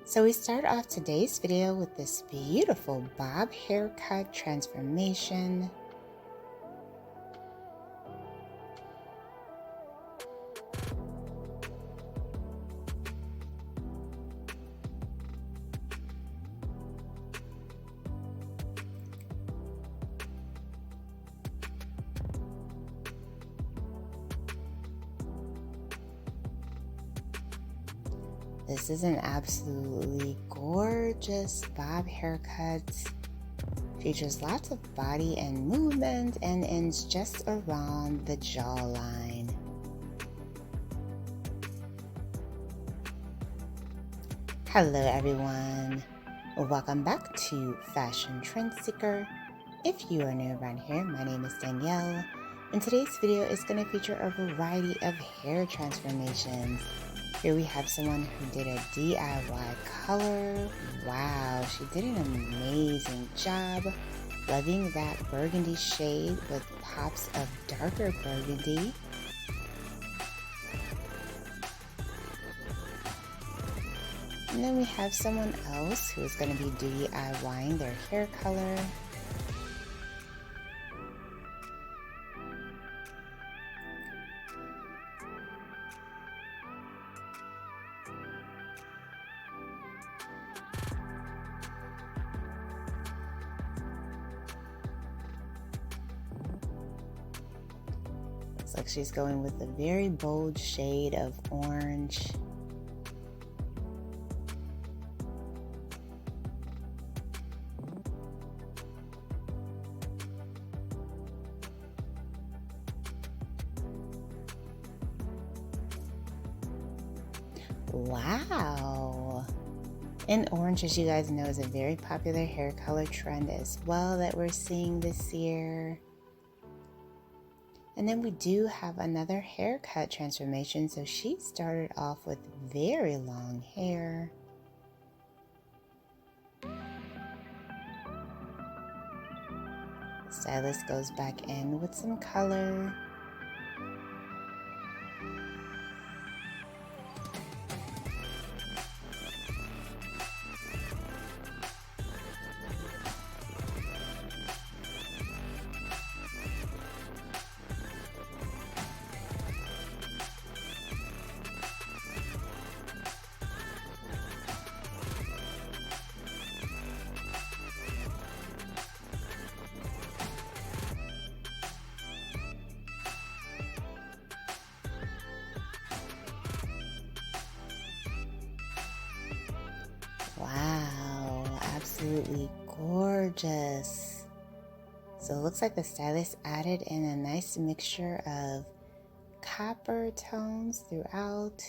So we start off today's video with this beautiful bob haircut transformation. This is an absolutely gorgeous bob haircut. Features lots of body and movement and ends just around the jawline. Hello everyone, welcome back to Fashion Trend Seeker. If you are new around here, my name is Danielle, and today's video is going to feature a variety of hair transformations. Here we have someone who did a DIY color. Wow, she did an amazing job. Loving that burgundy shade with pops of darker burgundy. And then we have someone else who is going to be DIYing their hair color. Looks like she's going with a very bold shade of orange. Wow! And orange, as you guys know, is a very popular hair color trend as well that we're seeing this year. And then we do have another haircut transformation. So she started off with very long hair. The stylist goes back in with some color. Wow, absolutely gorgeous. So it looks like the stylist added in a nice mixture of copper tones throughout.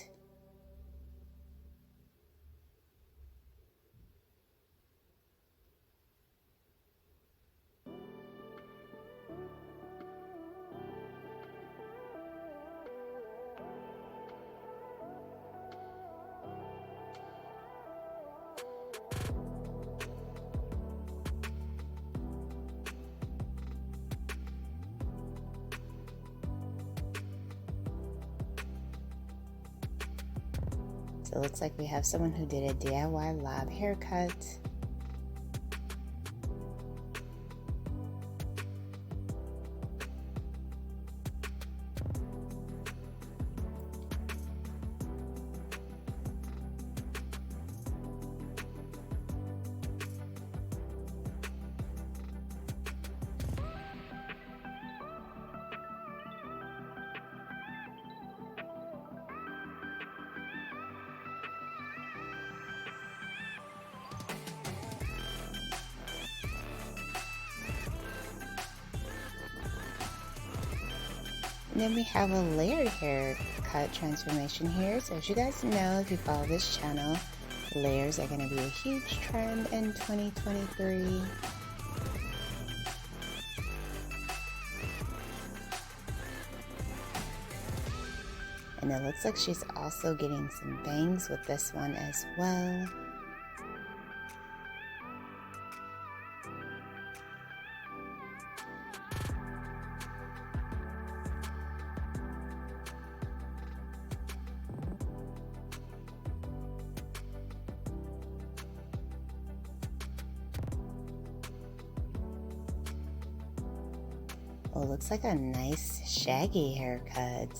So it looks like we have someone who did a DIY lob haircut. And then we have a layered haircut transformation here. So as you guys know, if you follow this channel, layers are going to be a huge trend in 2023. And it looks like she's also getting some bangs with this one as well. Oh, looks like a nice shaggy haircut.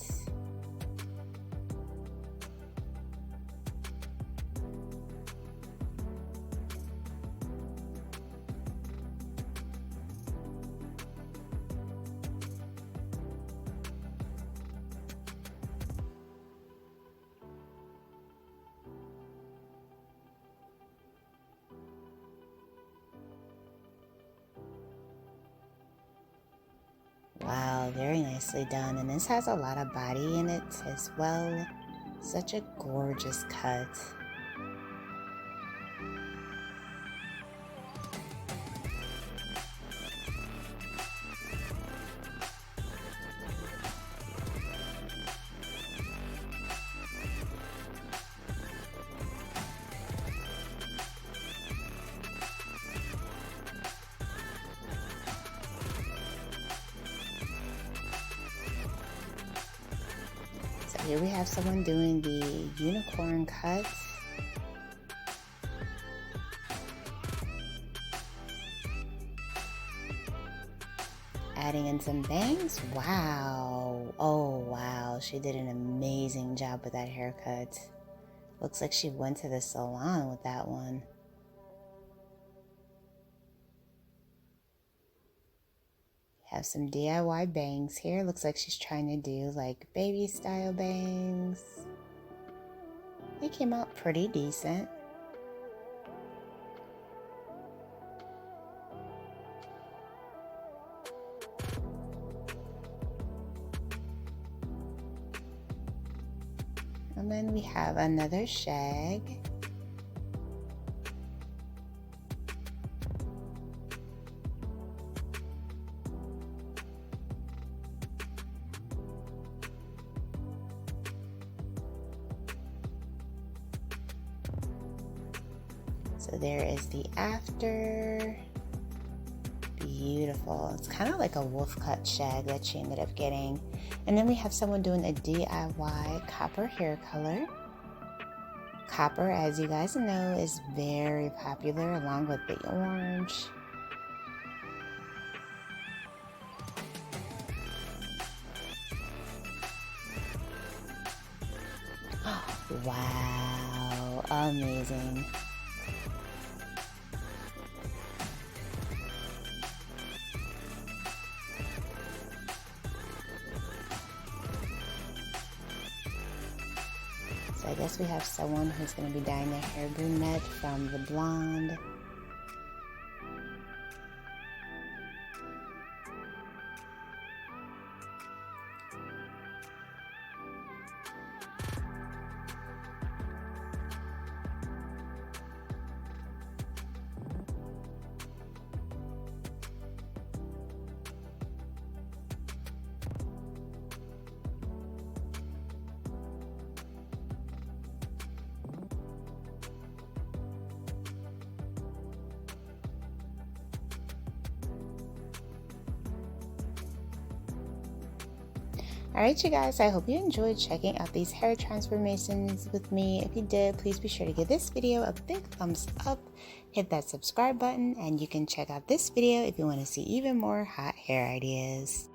Wow, very nicely done. And this has a lot of body in it as well. Such a gorgeous cut. So here we have someone doing the unicorn cut. Adding in some bangs. Wow. Oh, wow. She did an amazing job with that haircut. Looks like she went to the salon with that one. Have some DIY bangs here. Looks like she's trying to do like baby style bangs. They came out pretty decent. And then we have another shag. So there is the after. Beautiful. It's kind of like a wolf cut shag that she ended up getting. And then we have someone doing a DIY copper hair color. Copper, as you guys know, is very popular along with the orange. Wow, amazing. So I guess we have someone who's going to be dyeing their hair brunette from the blonde. Alright you guys, I hope you enjoyed checking out these hair transformations with me. If you did, please be sure to give this video a big thumbs up, hit that subscribe button, and you can check out this video if you want to see even more hot hair ideas.